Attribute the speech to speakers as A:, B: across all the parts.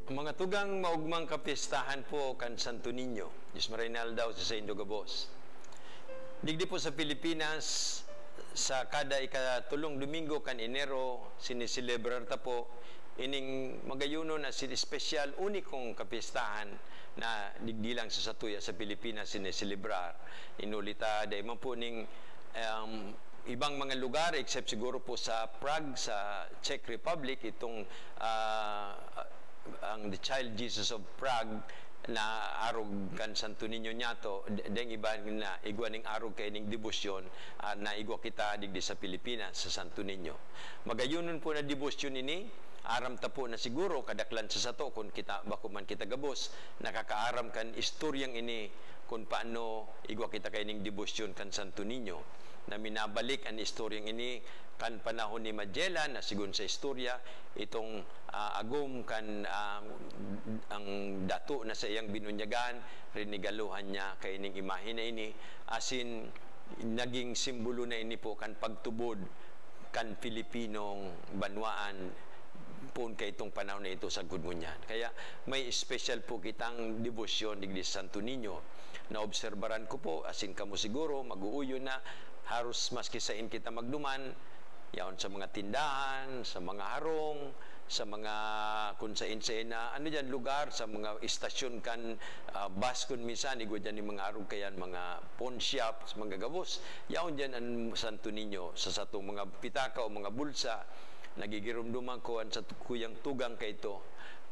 A: Mga tugang maugmang kapistahan po kan Santo Niño. Diyos Marinal daw sa Indo Gabos. Digdi po sa Pilipinas, sa kada ikatulong Domingo kan Enero, siniselebrar ta po ining magayuno na espesyal unikong kapistahan na digdi lang sa Satuya sa Pilipinas siniselebrar. Inulita dahil man po ning ibang mga lugar except siguro po sa Prague, sa Czech Republic, itong ang The Child Jesus of Prague na arog kan Santo Niño nyato deng iba na igwa ning arog kay ning debosyon na igwa kita digdi sa Pilipinas sa Santo Niño. Magayunon po na debosyon ini aram ta po na siguro kadaklan sa sato kung kita bako man kita gabos nakakaaram kan istoryang ini kung paano igwa kita kay ning debosyon kan Santo Niño na minabalik ang istoryang ini kan panahon ni Magellan na sigun sa istorya itong agum kan ang dato na sa iyang binunyagan rinigaluhan niya kay ning imahe na ini asin naging simbolo na ini po kan pagtubod kan Pilipinong banwaan po kay itong panahon na ito sa Gudmunyan. Kaya may special po kitang debosyon digdi Santo Niño. Naobserbaran ko po, asin kamo siguro, mag-uuyo na, haros maski sain kita magduman, yaon sa mga tindahan, sa mga harong, sa mga kung sain-sain na ano dyan, lugar, sa mga istasyon kan bus kun minsan, igwa dyan yung mga arong kayan, mga pawn shop, sa mga gabos, yaon dyan ang Santo Niño, sa satong mga pitaka o mga bulsa, nagigirumduman ko sa kuyang tugang kay ito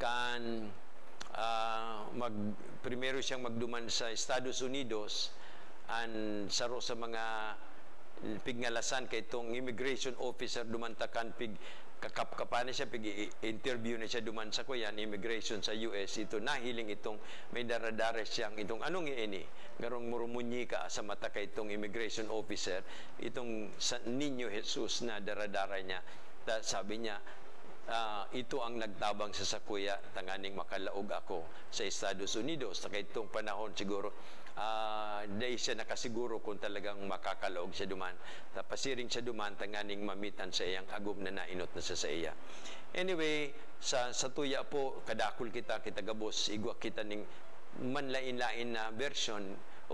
A: kan primero siyang magduman sa Estados Unidos an saro sa mga pigngalasan kay itong immigration officer dumantakan pig kakapkapan siya pig interview na siya duman sa kuyan immigration sa US ito nahiling itong may daradara siyang itong anong ini garong murumunyi ka sa mata kay itong immigration officer itong sa Niño Jesus na daradara niya sabi niya ito ang nagtabang sa sakuya tanganing makalaog ako sa Estados Unidos sa itong panahon siguro dahil siya nakasiguro kung talagang makakalaog siya duman tapasiring siya duman tanganing mamitan sa iyang agum na nainot na sa iya. Anyway sa tuya po kadakol kita gabos igwa kita ning manlain-lain na version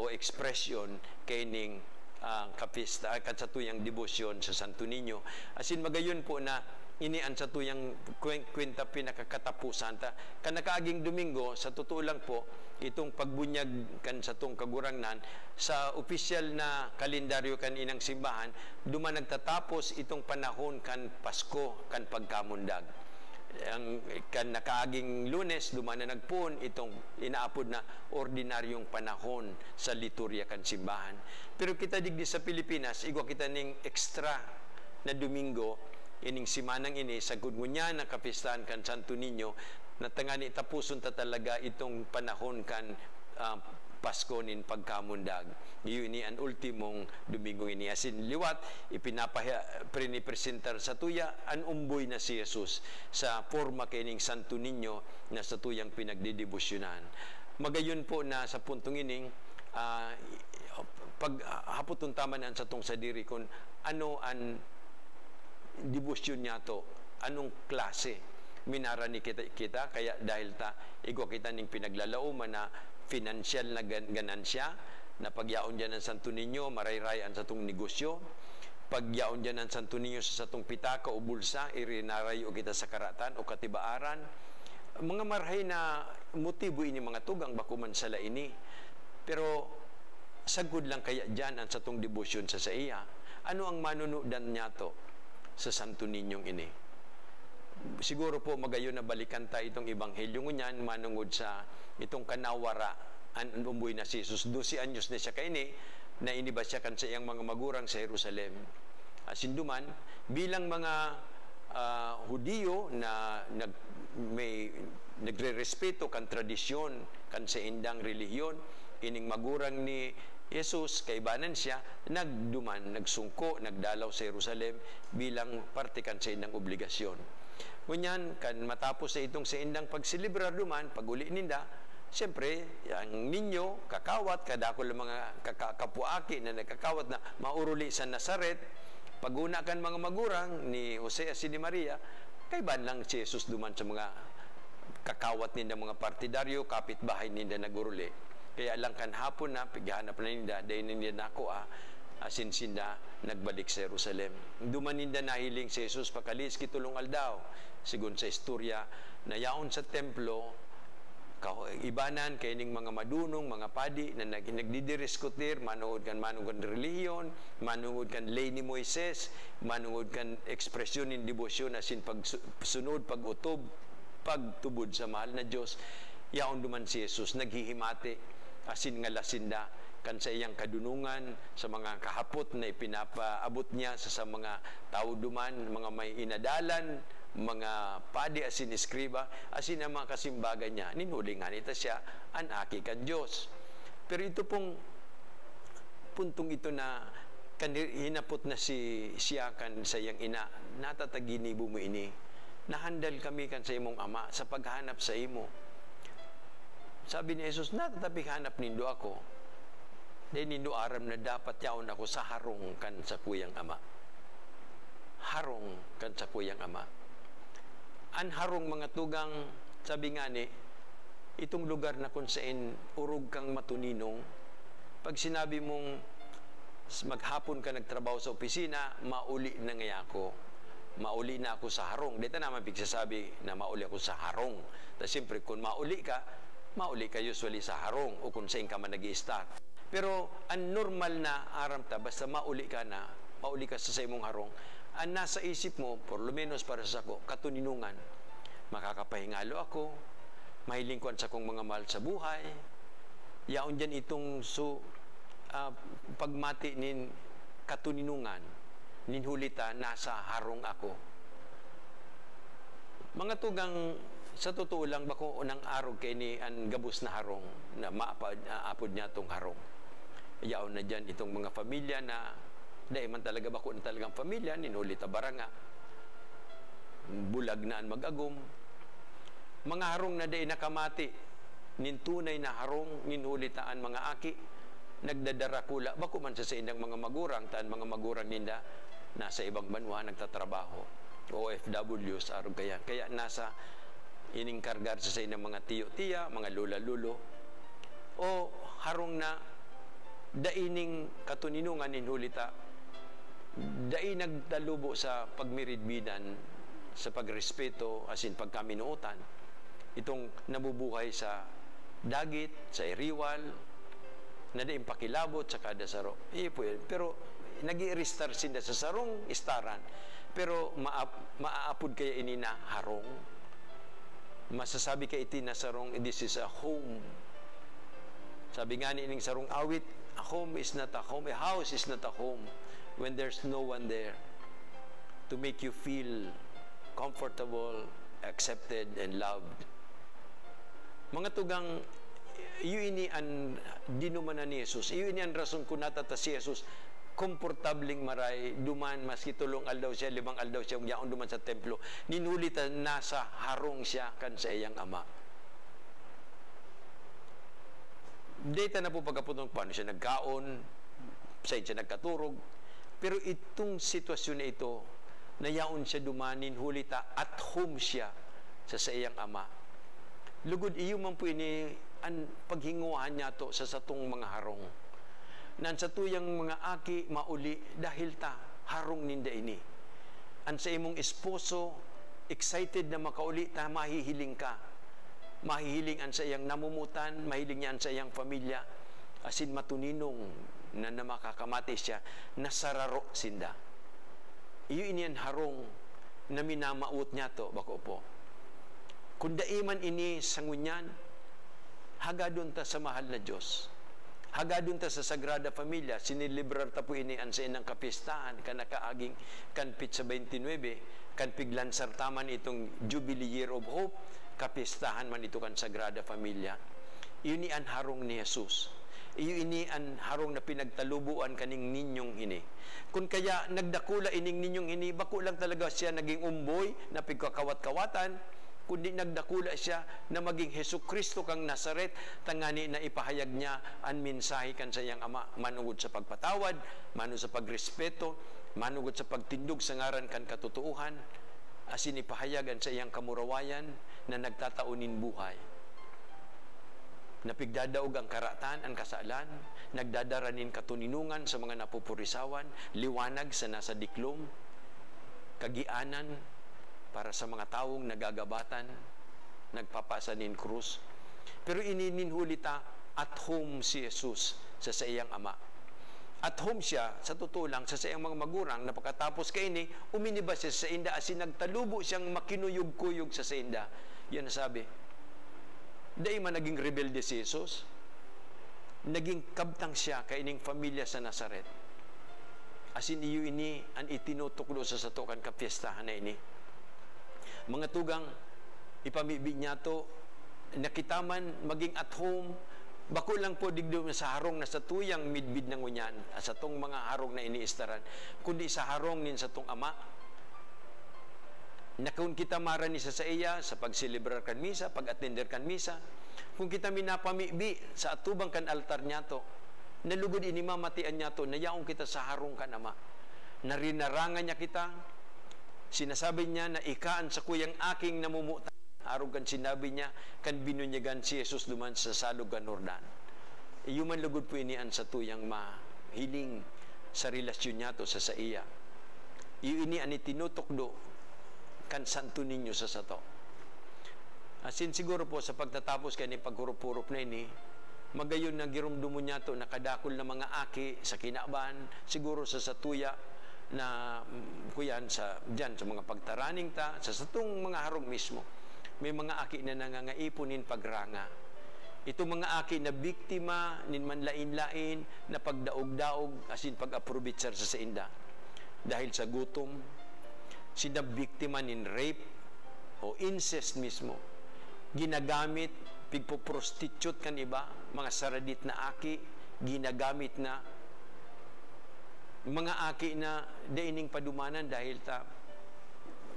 A: o expression kay ning kapista katsatuyang debosyon sa Santo Niño asin magayon po na ini ang satuyang kwenta pinakakatapusan ta kanakaaging Domingo sa totoo lang po itong pagbunyag kan sa tong kagurangnan sa opisyal na kalendaryo kan inang simbahan duman nagtatapos itong panahon kan Pasko kan pagkamundag ang kan nakaaging Lunes duman na nagpun itong inaapod na ordinaryong panahon sa liturya kan simbahan pero kita digdi sa Pilipinas igwa kita ning extra na Domingo ining simanang ini sa Gudmunyan na kapistahan kan Santo Niño na tangani tapuson ta talaga itong panahon kan Pasko nin pagkamundag. Iyon ni ang ultimong Domingo ini. Asin liwat, prinipresentar sa tuya, ang umboy na si Jesus sa forma kining Santo Niño na sa tuyang pinagdidebosyonan. Magayon po na sa puntong ining, paghapoton taman sa tong sadiri kung ano ang debosyon niya to, anong klase minarani kita kaya dahil ta igwa kita ning pinaglalauman na financial na ganansya na pagyaon dyan ng Santo Niño marayrayan sa tong negosyo pagyaon dyan ng Santo Niño sa satong pitaka o bulsa irinarayo kita sa karatan o katibaaran mga marhay na motibo ini mga tugang bakuman sala ini pero sagud lang kaya dyan ang satong debosyon sa iya ano ang manunudan niya to sa Santo Niñong ini siguro po magayon na balikan ta itong ebanghelyo ngunyan manungod sa itong kanawara ang umboy na si Jesus 12 anyos na siya kaini na iniba siya kan sa iyang mga magurang sa Jerusalem asinduman bilang mga Hudiyo na may nagre-respeto kan tradisyon kan sa indang relihiyon ining magurang ni Jesus kaibanan siya nagduman nagsungko nagdalaw sa Jerusalem bilang parte kan sa indang obligasyon ngunyan kan matapos sa itong sa indang pagselebrar duman paguli ninda siyempre ang ninyo kakawat kadakol mga kapuaki na nagkakawat na mauruli sa Nazaret paguna kan mga magurang ni Jose at ni Maria kay ban lang si Jesus duman sa mga kakawat ninda mga partidaryo, kapitbahay ninda naguruli. Kaya lang kan hapon na, pighanap na ninda, dahil ninda nako asin sinda nagbalik sa Jerusalem. Duman ninda nahiling si Jesus pakalis kitulong aldaw. Sigun sa istorya, na yaon sa templo, ibanan kay ning mga madunong, mga padi na nagdidiskutir, manungod kan relihiyon, manungod kan lay ni Moises, manungod kan ekspresyon ng debosyon asin pagsunod, pagutob, pagtubod sa mahal na Diyos. Yaon duman si Jesus naghihimati asin nga lasinda kan sa iyang kadunungan sa mga kahapot na ipinapaabot niya sa mga tao duman, mga may inadalan, mga padi asin iskriba, asin ang mga kasimbagan niya. Ninulingan ita siya, anaki kan Diyos. Pero ito pong puntong ito na hinapot na siya kan sa iyang ina, natataginibo mo ini. Nahandal kami kan sa imong ama sa paghanap sa imo. Sabi ni Jesus, natatapik-hanap nindo ako. Dahil nindo aram na dapat yaon ako sa harong kan sa kuyang ama. Harong kan sa kuyang ama. An harong mga tugang, sabi nga ni, itong lugar na kung saan urog kang matuninong, pag sinabi mong maghapon ka nagtrabaho sa opisina, mauli na nga ako. Mauli na ako sa harong. Dito naman pigsasabi na mauli ako sa harong. Tapos siyempre, kung mauli ka usually sa harong o kung saan ka man nag-i-start. Pero ang normal na aram ta, basta mauli ka sa imong harong, ang nasa isip mo, por lo menos para sa ako, katuninungan. Makakapahingalo ako, mahilingkuan sa kong mga mahal sa buhay, yaon dyan itong pagmati nin katuninungan, ninhulita, nasa harong ako. Mga tugang, sa totoo lang, bako unang araw kay ni ang gabos na harong, na maapod niya itong harong. Yaon na dyan itong mga pamilya na, dahil man talaga bako na talagang pamilya, ninhulita baranga, bulag na ang mag-agom. Mga harong na dahil nakamati, nintunay na harong, ninhulitaan mga aki, nagdadarakula, bako man sa indang mga magurang, taan mga magurang ninda, nasa ibang banwa, nagtatrabaho, OFWs, araw kaya nasa iningkargar sa indang mga tiyo-tiya, mga lula-lulo, o harong na daining katuninungan ninhulita, dai nagtalubo sa pagmiridbidan, sa pagrespeto, asin pagkaminuotan, itong nabubuhay sa dagit, sa iriwal, na daing pakilabot sa kada saro. Pero nag-i-restar sinda sa sarong istaran, pero maaapod kaya ini na harong. Masasabi kay iti na sarong, this is a home. Sabi nga ni ining sarong awit, a home is not a home, a house is not a home when there's no one there to make you feel comfortable, accepted, and loved. Mga tugang, iyo ini ang dinumanan ni Jesus. Iyo ini ang rason kung natata si Jesus, komportabling maray, duman, maski tulong aldaw siya, 5 aldaw siya, yaon duman sa templo, ninulitan nasa harong siya kan sa iyang ama. Data na po pagkaputong paano siya nagkaon, saan siya nagkaturog, pero itong sitwasyon na ito, nayaon siya dumanin, hulita, at home siya sa iyang ama. Lugod iyo man po ini ang paghinguhan niya to sa satong mga harong. Nan sa tuyang mga aki mauli dahil ta harong ninda ini. An sa imong esposo excited na makauli ta, mahihiling ka. Mahihiling an sa iyang namumutan, mahiling niya an sa iyang pamilya, asin matuninong na makakamati siya, nasararo sinda. Iyo ini ang harong na minamaut niya to, bako po. Kung daiman ini sangunyan, hagadon ta sa mahal na Diyos. Hagadon ta sa Sagrada Familia, sinilibrar ta po ini ang sa inang kapistahan, kanakaaging kanpit sa 29, kanpiglan sartaman itong Jubilee Year of Hope, kapistahan man ito kan Sagrada Familia. Iyon ni ang harong ni Jesus. Iyon ni ang harong na pinagtalubuan kaning ninyong ini. Kung kaya nagdakula ining ninyong ini, bako lang talaga siya naging umboy na pigkakawat-kawatan, kundi nagdakula siya na maging Hesukristo kang Nazaret, tangani na ipahayag niya ang mensahe kan sa iyang ama, manungod sa pagpatawad, manungod sa pagrespeto, manungod sa pagtindog sa ngaran kan katutuuhan, asin ipahayagan sa iyang kamurawayan na nagtataunin buhay. Napigdadaog ang karatan, ang kasalan, nagdadaranin katuninungan sa mga napupurisawan, liwanag sa nasa diklom, kagianan para sa mga taong nagagabatan, nagpapasanin krus. Pero inininhulita, at home si Jesus sa iyang ama. At home siya, sa totoo lang, sa iyang mga magurang, na pagkatapos kaini, uminiba siya sa inda, asin nagtalubo siyang makinuyog-kuyog sa inda. Yan nasabi. Dahil man naging rebelde si Jesus, naging kabtang siya kaining pamilya sa Nazaret. Asin iyo ini, ang itinutuklo sa satukan kapiestahan na ini. Mga tugang, ipamibig niya to, nakitaman, maging at home, bako lang po digdo sa harong na sa tuyang midbid ng unyan, sa tong mga harong na iniistaran, kundi sa harong nin sa tong ama, na kung kita maran ni sa iya, sa pagselebrar kan misa, pag-attender kan misa, kung kita minapamibi sa atubang kan altar niya to, nalugod inimamatian niya to, nayaong kita sa harong kan ama, narinarangan niya kita, sinasabi niya na ikaan sa kuyang aking namumuta, arog kan sinabi niya, kan binunyagan si Jesus duman sa salog kan Jordan. Iyuman lugod po inian sa tuyang mahiling sa relasyon niya to sa iya. Iyo ini ang itinutukdo kan santo ninyo sa sato. Asin siguro po sa pagtatapos kaya ni paghurup-hurup na ini, magayon na girumdumo niya to nakadakol na mga aki sa kinaban, siguro sa satuya na kuyan sa diyan sa mga pagtaraning ta, sa satong mga harong mismo. May mga aki na nangangaiponin pagranga. Ito mga aki na biktima nin manlain-lain na pagdaog-daog asin pag-aprobitsar sa inda. Dahil sa gutom, sina biktima nin rape o incest mismo. Ginagamit, pigpo-prostitute kan iba, mga saradit na aki, ginagamit na mga aki na daining padumanan dahil ta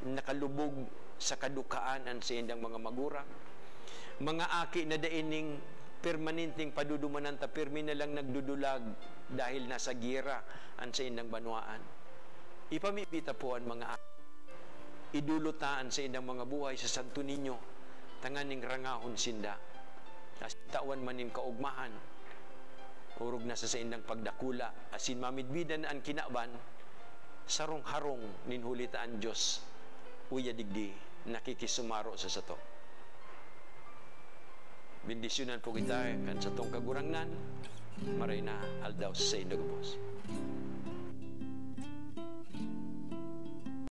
A: nakalubog sa kadukaan ang sa indang mga magurang. Mga aki na daining permanenteng padudumanan ta permi na lang nagdudulag dahil nasa gira ang sa indang banwaan. Ipamibita po ang mga aki. Idulutaan sa indang mga buhay sa Santo Niño, tanganing rangahon sinda. Tawan manin kaugmahan, urog na sa indang pagdakula, asin mamidbidan ang kinaban, sarong harong ninhulitaan Diyos, uya digdi, nakikisumaro sa sato. Bendisyonan po kita kan sa tong kagurangnan, maray na aldaw sa indagubos.